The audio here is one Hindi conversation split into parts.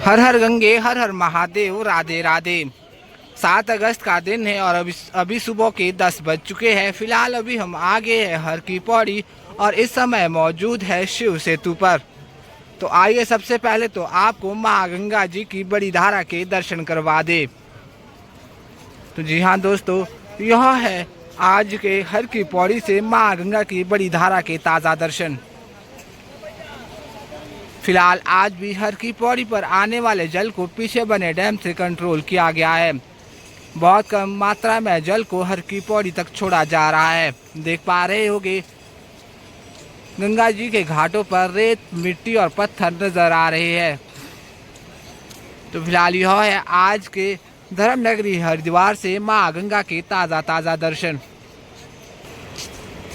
हर हर गंगे हर हर महादेव राधे राधे। 7 अगस्त का दिन है और अभी सुबह के 10 बज चुके हैं। फिलहाल अभी हम आ गए हैं हर की पौड़ी और इस समय मौजूद है शिव सेतु पर। तो आइए सबसे पहले तो आपको माँ गंगा जी की बड़ी धारा के दर्शन करवा दे। तो जी हाँ दोस्तों, यह है आज के हर की पौड़ी से माँ गंगा की बड़ी धारा के ताज़ा दर्शन। फिलहाल आज भी हर की पौड़ी पर आने वाले जल को पीछे बने डैम से कंट्रोल किया गया है। बहुत कम मात्रा में जल को हर की पौड़ी तक छोड़ा जा रहा है। देख पा रहे होंगे गंगा जी के घाटों पर रेत, मिट्टी और पत्थर नजर आ रहे हैं। तो फिलहाल यह है आज के धर्म नगरी हरिद्वार से माँ गंगा के ताज़ा दर्शन।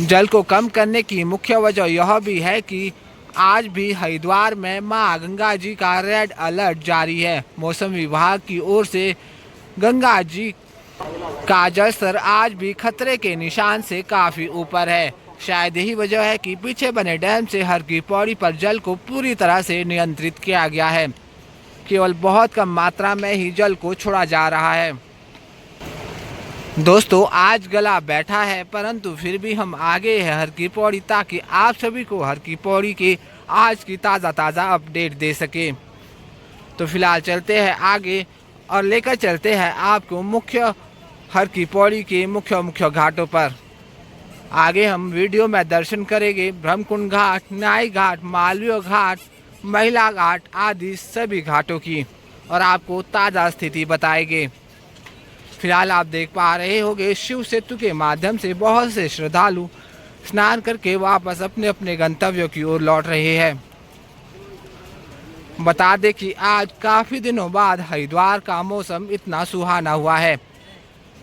जल को कम करने की मुख्य वजह यह भी है कि आज भी हरिद्वार में माँ गंगा जी का रेड अलर्ट जारी है। मौसम विभाग की ओर से गंगा जी का जलस्तर आज भी खतरे के निशान से काफ़ी ऊपर है। शायद यही वजह है कि पीछे बने डैम से हर की पौड़ी पर जल को पूरी तरह से नियंत्रित किया गया है। केवल बहुत कम मात्रा में ही जल को छोड़ा जा रहा है। दोस्तों, आज गला बैठा है परंतु फिर भी हम आगे हैं हर की पौड़ी, ताकि आप सभी को हर की पौड़ी के आज की ताज़ा अपडेट दे सके। तो फिलहाल चलते हैं आगे और लेकर चलते हैं आपको मुख्य हर की पौड़ी के मुख्य घाटों पर। आगे हम वीडियो में दर्शन करेंगे ब्रह्मकुंड घाट, न्याय घाट, मालवीय घाट, महिला घाट आदि सभी घाटों की और आपको ताज़ा स्थिति बताएंगे। फिलहाल आप देख पा रहे होंगे शिव सेतु के माध्यम से बहुत से श्रद्धालु स्नान करके वापस अपने अपने गंतव्यों की ओर लौट रहे हैं। बता दें कि आज काफ़ी दिनों बाद हरिद्वार का मौसम इतना सुहाना हुआ है।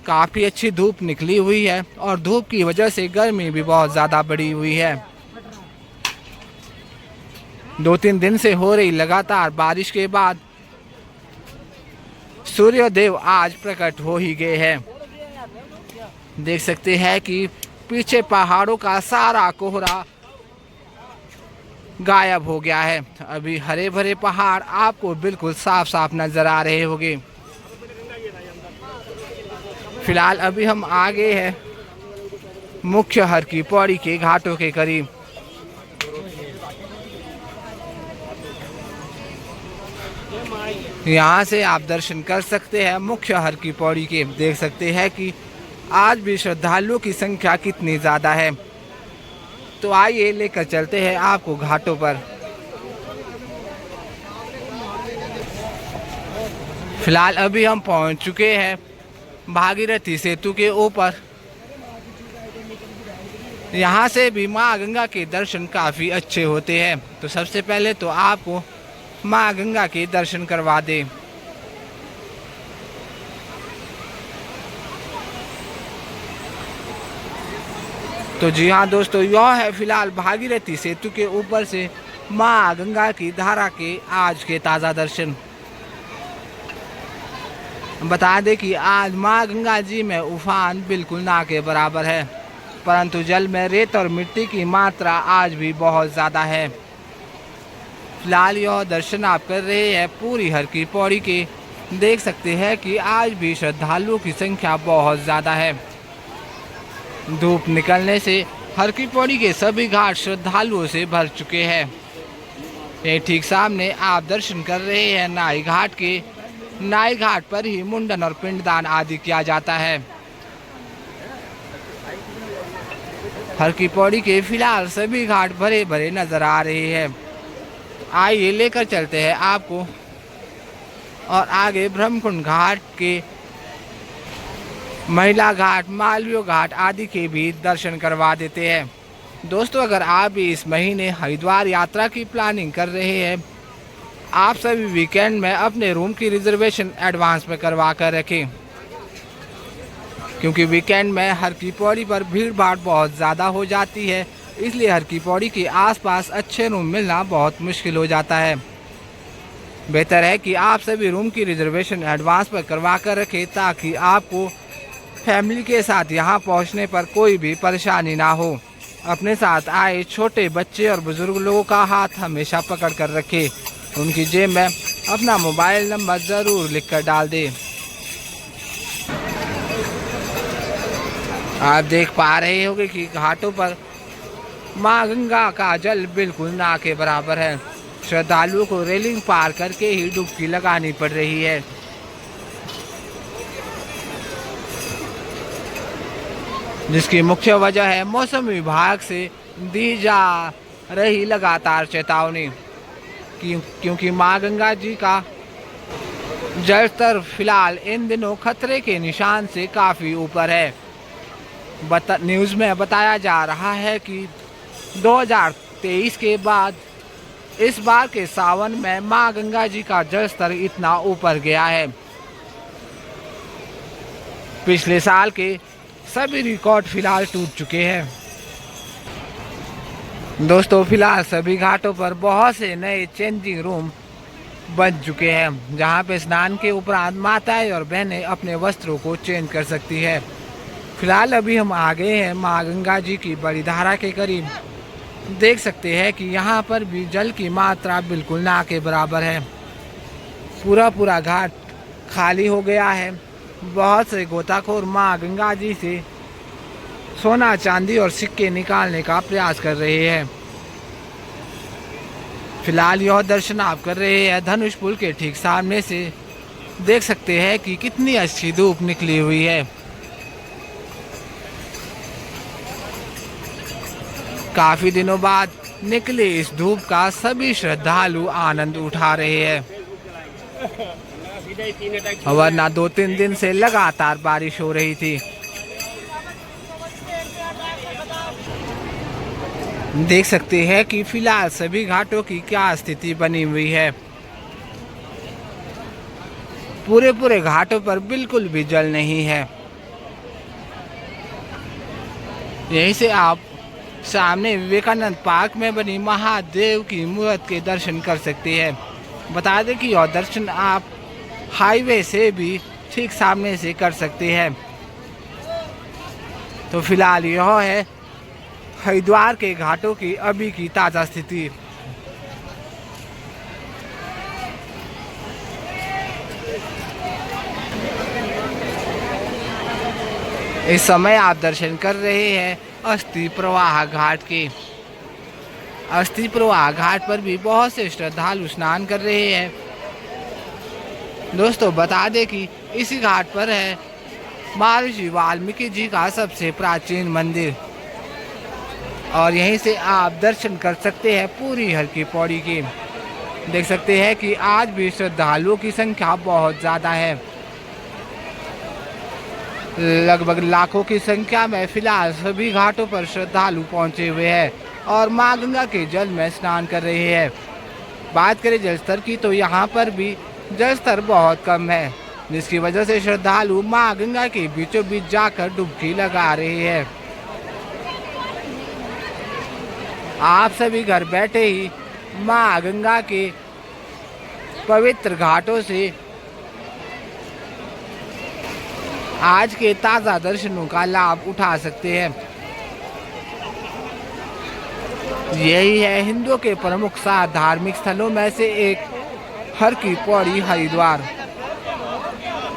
काफ़ी अच्छी धूप निकली हुई है और धूप की वजह से गर्मी भी बहुत ज़्यादा बढ़ी हुई है। 2-3 दिन से हो रही लगातार बारिश के बाद सूर्यदेव आज प्रकट हो ही गए हैं। देख सकते हैं कि पीछे पहाड़ों का सारा कोहरा गायब हो गया है। अभी हरे भरे पहाड़ आपको बिल्कुल साफ नजर आ रहे होंगे। फिलहाल अभी हम आ गए हैं मुख्य हर की पौड़ी के घाटों के करीब। यहाँ से आप दर्शन कर सकते हैं मुख्य हर की पौड़ी के। देख सकते हैं कि आज भी श्रद्धालुओं की संख्या कितनी ज़्यादा है। तो आइए लेकर चलते हैं आपको घाटों पर। फिलहाल अभी हम पहुँच चुके हैं भागीरथी सेतु के ऊपर। यहाँ से भी माँ गंगा के दर्शन काफ़ी अच्छे होते हैं। तो सबसे पहले तो आपको माँ गंगा के दर्शन करवा दें। तो जी हाँ दोस्तों, यह है फिलहाल भागीरथी सेतु के ऊपर से माँ गंगा की धारा के आज के ताज़ा दर्शन। बता दें कि आज माँ गंगा जी में उफान बिल्कुल ना के बराबर है, परंतु जल में रेत और मिट्टी की मात्रा आज भी बहुत ज़्यादा है। फिलहाल यह दर्शन आप कर रहे हैं पूरी हर की पौड़ी के। देख सकते हैं कि आज भी श्रद्धालुओं की संख्या बहुत ज़्यादा है। धूप निकलने से हर की पौड़ी के सभी घाट श्रद्धालुओं से भर चुके हैं। ये ठीक सामने आप दर्शन कर रहे हैं नाई घाट के। नाई घाट पर ही मुंडन और पिंडदान आदि किया जाता है। हर की पौड़ी के फिलहाल सभी घाट भरे भरे नजर आ रहे हैं। आइए लेकर चलते हैं आपको और आगे ब्रह्मकुंड घाट के, महिला घाट, मालवीय घाट आदि के भी दर्शन करवा देते हैं। दोस्तों, अगर आप भी इस महीने हरिद्वार यात्रा की प्लानिंग कर रहे हैं, आप सभी वीकेंड में अपने रूम की रिजर्वेशन एडवांस में करवा कर रखें, क्योंकि वीकेंड में हर की पौड़ी पर भीड़ भाड़ बहुत ज़्यादा हो जाती है। इसलिए हर की पौड़ी के आसपास अच्छे रूम मिलना बहुत मुश्किल हो जाता है। बेहतर है कि आप सभी रूम की रिजर्वेशन एडवांस पर करवा कर रखें, ताकि आपको फैमिली के साथ यहाँ पहुँचने पर कोई भी परेशानी ना हो। अपने साथ आए छोटे बच्चे और बुजुर्ग लोगों का हाथ हमेशा पकड़ कर रखें। उनकी जेब में अपना मोबाइल नंबर ज़रूर लिखकर डाल दें। आप देख पा रहे होंगे कि घाटों पर माँ गंगा का जल बिल्कुल ना के बराबर है। श्रद्धालुओं को रेलिंग पार करके ही डुबकी लगानी पड़ रही है। जिसकी मुख्य वजह है मौसम विभाग से दी जा रही लगातार चेतावनी, क्योंकि माँ गंगा जी का जल स्तर फिलहाल इन दिनों खतरे के निशान से काफ़ी ऊपर है। न्यूज़ में बताया जा रहा है कि 2023 के बाद इस बार के सावन में माँ गंगा जी का जल स्तर इतना ऊपर गया है। पिछले साल के सभी रिकॉर्ड फिलहाल टूट चुके हैं। दोस्तों, फिलहाल सभी घाटों पर बहुत से नए चेंजिंग रूम बन चुके हैं, जहां पे स्नान के उपरांत माताएं और बहनें अपने वस्त्रों को चेंज कर सकती है। फिलहाल अभी हम आ गए हैं माँ गंगा जी की बड़ी धारा के करीब। देख सकते हैं कि यहाँ पर भी जल की मात्रा बिल्कुल ना के बराबर है। पूरा घाट खाली हो गया है। बहुत से गोताखोर माँ गंगा जी से सोना चांदी और सिक्के निकालने का प्रयास कर रहे हैं। फिलहाल यह दर्शन आप कर रहे हैं धनुष पुल के ठीक सामने से। देख सकते हैं कि कितनी अच्छी धूप निकली हुई है। काफी दिनों बाद निकले इस धूप का सभी श्रद्धालु आनंद उठा रहे हैं। वरना 2-3 दिन से लगातार बारिश हो रही थी। देख सकते हैं कि फिलहाल सभी घाटों की क्या स्थिति बनी हुई है। पूरे घाटों पर बिल्कुल भी जल नहीं है। यहीं से आप सामने विवेकानंद पार्क में बनी महादेव की मूर्ति के दर्शन कर सकते हैं। बता दें कि यह दर्शन आप हाईवे से भी ठीक सामने से कर सकते हैं। तो फिलहाल यह है हरिद्वार के घाटों की अभी की ताज़ा स्थिति। इस समय आप दर्शन कर रहे हैं अस्थि प्रवाह घाट के। अस्थि प्रवाह घाट पर भी बहुत से श्रद्धालु स्नान कर रहे हैं। दोस्तों, बता दें कि इसी घाट पर है महर्षि वाल्मीकि जी का सबसे प्राचीन मंदिर, और यहीं से आप दर्शन कर सकते हैं पूरी हर की पौड़ी की। देख सकते हैं कि आज भी श्रद्धालुओं की संख्या बहुत ज़्यादा है। लगभग लाखों की संख्या में फिलहाल सभी घाटों पर श्रद्धालु पहुंचे हुए हैं और मां गंगा के जल में स्नान कर रहे हैं। बात करें जल स्तर की, तो यहाँ पर भी जल स्तर बहुत कम है, जिसकी वजह से श्रद्धालु मां गंगा के बीचों बीच जाकर डुबकी लगा रहे हैं। आप सभी घर बैठे ही मां गंगा के पवित्र घाटों से आज के ताज़ा दर्शनों का लाभ उठा सकते हैं। यही है हिंदुओं के प्रमुख 7 धार्मिक स्थलों में से एक हर की पौड़ी हरिद्वार।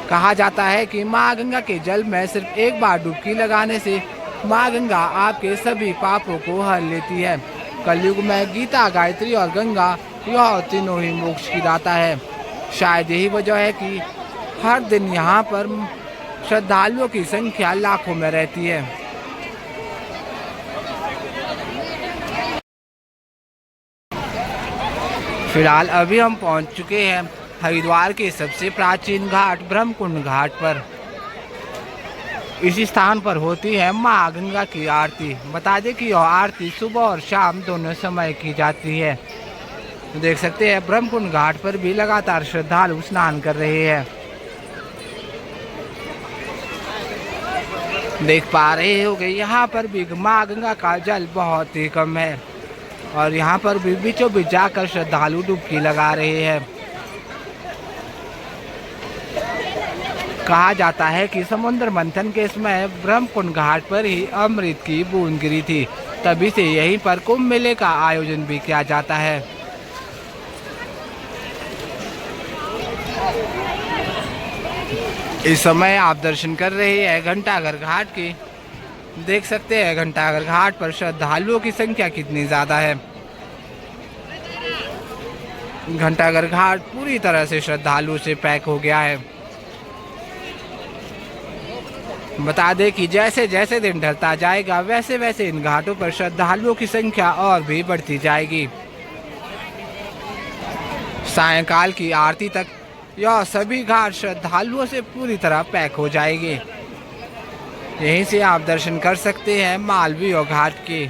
कहा जाता है कि माँ गंगा के जल में सिर्फ एक बार डुबकी लगाने से माँ गंगा आपके सभी पापों को हर लेती है। कलयुग में गीता, गायत्री और गंगा यह तीनों ही मोक्ष की दाता है। शायद यही वजह है कि हर दिन यहाँ पर श्रद्धालुओं की संख्या लाखों में रहती है। फिलहाल अभी हम पहुंच चुके हैं हरिद्वार के सबसे प्राचीन घाट ब्रह्मकुंड घाट पर। इसी स्थान पर होती है माँ गंगा की आरती। बता दें कि यह आरती सुबह और शाम दोनों समय की जाती है। देख सकते हैं ब्रह्मकुंड घाट पर भी लगातार श्रद्धालु स्नान कर रहे हैं। देख पा रहे होंगे यहाँ पर भी माँ गंगा का जल बहुत ही कम है और यहाँ पर भी बीचों बीच जाकर श्रद्धालु डुबकी लगा रहे हैं। कहा जाता है कि समुद्र मंथन के समय ब्रह्मकुंड घाट पर ही अमृत की बूंद गिरी थी, तभी से यहीं पर कुंभ मेले का आयोजन भी किया जाता है। इस समय आप दर्शन कर रहे हैं घंटाघर घाट के। देख सकते हैं घंटाघर घाट पर श्रद्धालुओं की संख्या कितनी ज़्यादा है। घंटाघर घाट पूरी तरह से श्रद्धालुओं से पैक हो गया है। बता दें कि जैसे जैसे दिन ढलता जाएगा वैसे वैसे इन घाटों पर श्रद्धालुओं की संख्या और भी बढ़ती जाएगी। सायंकाल की आरती तक यह सभी घाट श्रद्धालुओं से पूरी तरह पैक हो जाएंगे। यहीं से आप दर्शन कर सकते हैं मालवीय घाट के।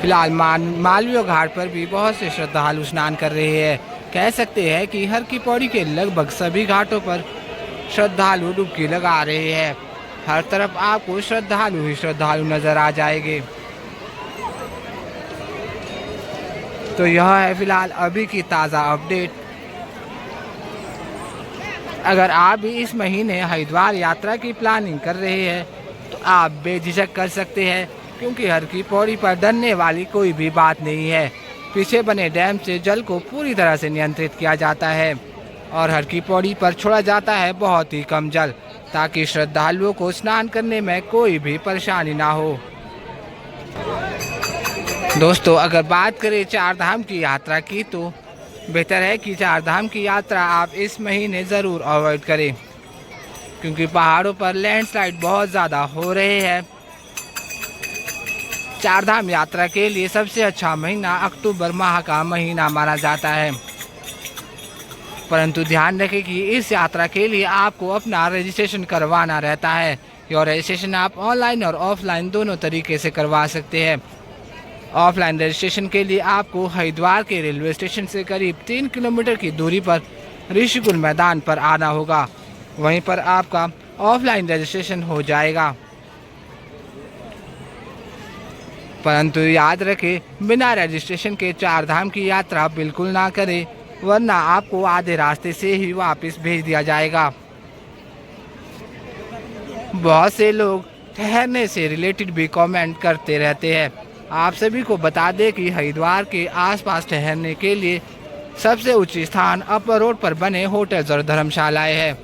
फिलहाल मालवीय घाट पर भी बहुत से श्रद्धालु स्नान कर रहे हैं। कह सकते हैं कि हर की पौड़ी के लगभग सभी घाटों पर श्रद्धालु डुबकी लगा रहे हैं। हर तरफ आपको श्रद्धालु ही श्रद्धालु नजर आ जाएंगे। तो यह है फिलहाल अभी की ताज़ा अपडेट। अगर आप भी इस महीने हरिद्वार यात्रा की प्लानिंग कर रहे हैं तो आप बेझिझक कर सकते हैं, क्योंकि हर की पौड़ी पर डरने वाली कोई भी बात नहीं है। पीछे बने डैम से जल को पूरी तरह से नियंत्रित किया जाता है और हर की पौड़ी पर छोड़ा जाता है बहुत ही कम जल, ताकि श्रद्धालुओं को स्नान करने में कोई भी परेशानी ना हो। दोस्तों, अगर बात करें चार धाम की यात्रा की तो बेहतर है कि चार धाम की यात्रा आप इस महीने ज़रूर अवॉइड करें, क्योंकि पहाड़ों पर लैंडस्लाइड बहुत ज़्यादा हो रहे हैं। चार धाम यात्रा के लिए सबसे अच्छा महीना अक्टूबर माह का महीना माना जाता है, परंतु ध्यान रखें कि इस यात्रा के लिए आपको अपना रजिस्ट्रेशन करवाना रहता है। यह रजिस्ट्रेशन आप ऑनलाइन और ऑफलाइन दोनों तरीके से करवा सकते हैं। ऑफलाइन रजिस्ट्रेशन के लिए आपको हरिद्वार के रेलवे स्टेशन से करीब 3 किलोमीटर की दूरी पर ऋषिकुल मैदान पर आना होगा। वहीं पर आपका ऑफलाइन रजिस्ट्रेशन हो जाएगा। परंतु याद रखें, बिना रजिस्ट्रेशन के चार धाम की यात्रा बिल्कुल ना करें, वरना आपको आधे रास्ते से ही वापस भेज दिया जाएगा। बहुत से लोग ठहरने से रिलेटेड भी कमेंट करते रहते हैं। आप सभी को बता दें कि हरिद्वार के आसपास ठहरने के लिए सबसे उच्च स्थान अपर रोड पर बने होटल्स और धर्मशालाएं हैं।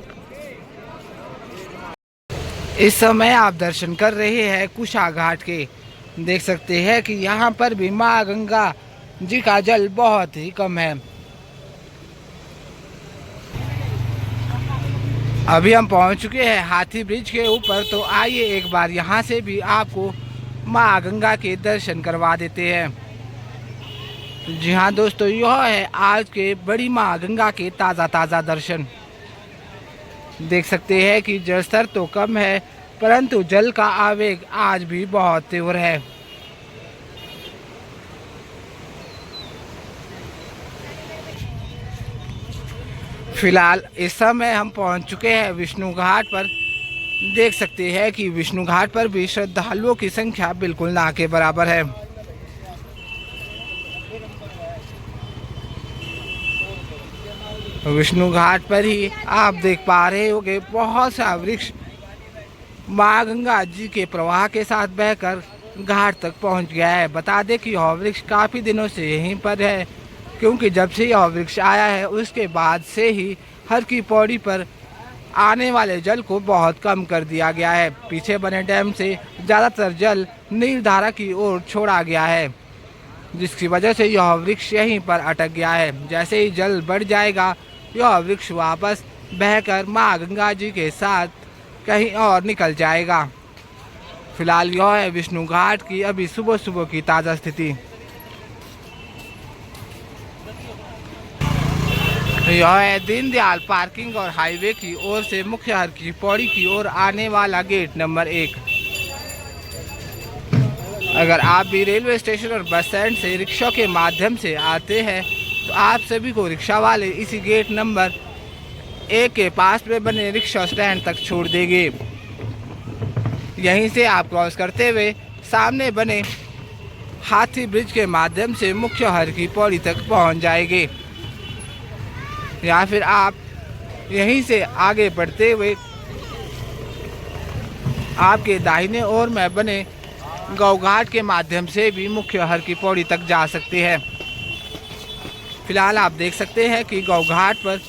इस समय आप दर्शन कर रहे हैं कुशा घाट के। देख सकते हैं कि यहाँ पर भी माँ गंगा जी का जल बहुत ही कम है। अभी हम पहुँच चुके हैं हाथी ब्रिज के ऊपर, तो आइए एक बार यहाँ से भी आपको माँ गंगा के दर्शन करवा देते हैं। जी हाँ दोस्तों, यह है आज के बड़ी माँ गंगा के ताज़ा दर्शन। देख सकते हैं कि जल स्तर तो कम है, परंतु जल का आवेग आज भी बहुत तीव्र है। फिलहाल इस समय हम पहुंच चुके हैं विष्णु घाट पर। देख सकते हैं कि विष्णु घाट पर भी श्रद्धालुओं की संख्या बिल्कुल ना के बराबर है। विष्णु घाट पर ही आप देख पा रहे होंगे बहुत सा वृक्ष माँ गंगा जी के प्रवाह के साथ बहकर घाट तक पहुंच गया है। बता दें कि यह वृक्ष काफ़ी दिनों से यहीं पर है, क्योंकि जब से यह वृक्ष आया है उसके बाद से ही हर की पौड़ी पर आने वाले जल को बहुत कम कर दिया गया है। पीछे बने डैम से ज़्यादातर जल नीलधारा की ओर छोड़ा गया है, जिसकी वजह से यह वृक्ष यहीं पर अटक गया है। जैसे ही जल बढ़ जाएगा यह वृक्ष वापस बहकर माँ गंगा जी के साथ कहीं और निकल जाएगा। फिलहाल यह है विष्णु घाट की अभी सुबह सुबह की ताज़ा स्थिति। यह है दीनदयाल पार्किंग और हाईवे की ओर से मुख्य हर की पौड़ी की ओर आने वाला गेट नंबर 1। अगर आप भी रेलवे स्टेशन और बस स्टैंड से रिक्शा के माध्यम से आते हैं तो आप सभी को रिक्शा वाले इसी गेट नंबर 1 के पास में बने रिक्शा स्टैंड तक छोड़ देंगे। यहीं से आप क्रॉस करते हुए सामने बने हाथी ब्रिज के माध्यम से मुख्य हर की पौड़ी तक पहुंच जाएंगे, या फिर आप यहीं से आगे बढ़ते हुए आपके दाहिने ओर में बने गौ घाट के माध्यम से भी मुख्य हर की पौड़ी तक जा सकते हैं। फिलहाल आप देख सकते हैं कि गौ घाट पर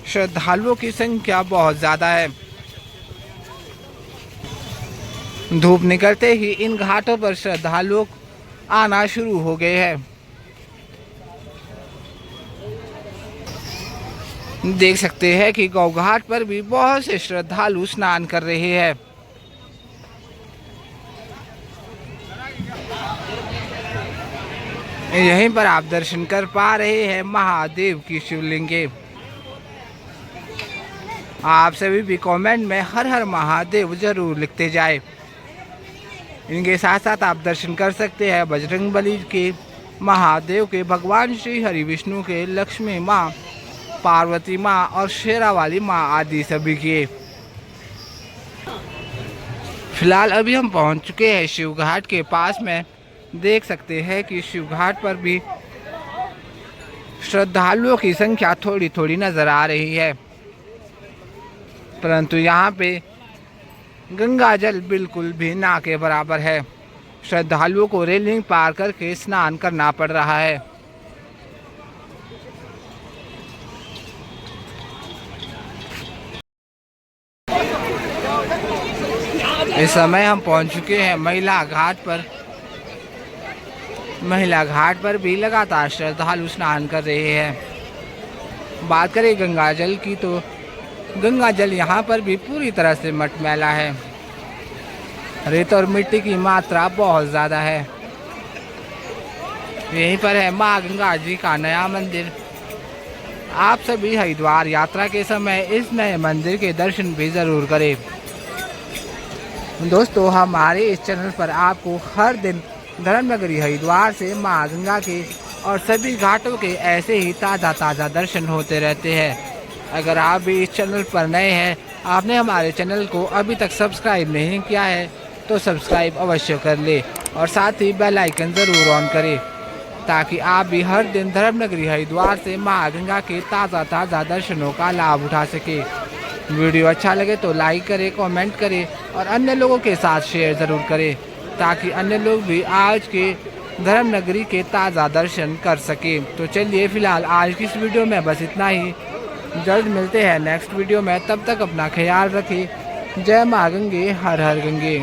श्रद्धालुओं की संख्या बहुत ज़्यादा है। धूप निकलते ही इन घाटों पर श्रद्धालु आना शुरू हो गए हैं। देख सकते हैं कि गौ घाट पर भी बहुत से श्रद्धालु स्नान कर रहे हैं। यहीं पर आप दर्शन कर पा रहे हैं महादेव की शिवलिंग के। आप सभी भी कमेंट में हर हर महादेव जरूर लिखते जाए। इनके साथ साथ आप दर्शन कर सकते हैं बजरंगबली के, महादेव के, भगवान श्री हरि विष्णु के, लक्ष्मी माँ, पार्वती माँ और शेरावाली माँ आदि सभी के। फिलहाल अभी हम पहुंच चुके हैं शिव घाट के पास में। देख सकते हैं कि शिव घाट पर भी श्रद्धालुओं की संख्या थोड़ी थोड़ी नजर आ रही है, परंतु यहाँ पे गंगा जल बिल्कुल भी ना के बराबर है। श्रद्धालुओं को रेलिंग पार करके स्नान करना पड़ रहा है। इस समय हम पहुंच चुके हैं महिला घाट पर। महिला घाट पर भी लगातार श्रद्धालु स्नान कर रहे हैं। बात करें गंगा जल की तो गंगा जल यहाँ पर भी पूरी तरह से मटमैला है। रेत और मिट्टी की मात्रा बहुत ज़्यादा है। यहीं पर है माँ गंगा जी का नया मंदिर। आप सभी हरिद्वार यात्रा के समय इस नए मंदिर के दर्शन भी ज़रूर करें। दोस्तों, हमारे इस चैनल पर आपको हर दिन धर्मनगरी हरिद्वार से माँ गंगा के और सभी घाटों के ऐसे ही ताज़ा दर्शन होते रहते हैं। अगर आप भी इस चैनल पर नए हैं, आपने हमारे चैनल को अभी तक सब्सक्राइब नहीं किया है तो सब्सक्राइब अवश्य कर ले और साथ ही बेल आइकन ज़रूर ऑन करें, ताकि आप भी हर दिन धर्मनगरी हरिद्वार से माँ गंगा के ताज़ा दर्शनों का लाभ उठा सके। वीडियो अच्छा लगे तो लाइक करें, कमेंट करें और अन्य लोगों के साथ शेयर ज़रूर करें, ताकि अन्य लोग भी आज के धर्मनगरी के ताज़ा दर्शन कर सकें। तो चलिए फिलहाल आज की इस वीडियो में बस इतना ही। जल्द मिलते हैं नेक्स्ट वीडियो में, तब तक अपना ख्याल रखें। जय माँ गंगे, हर हर गंगे।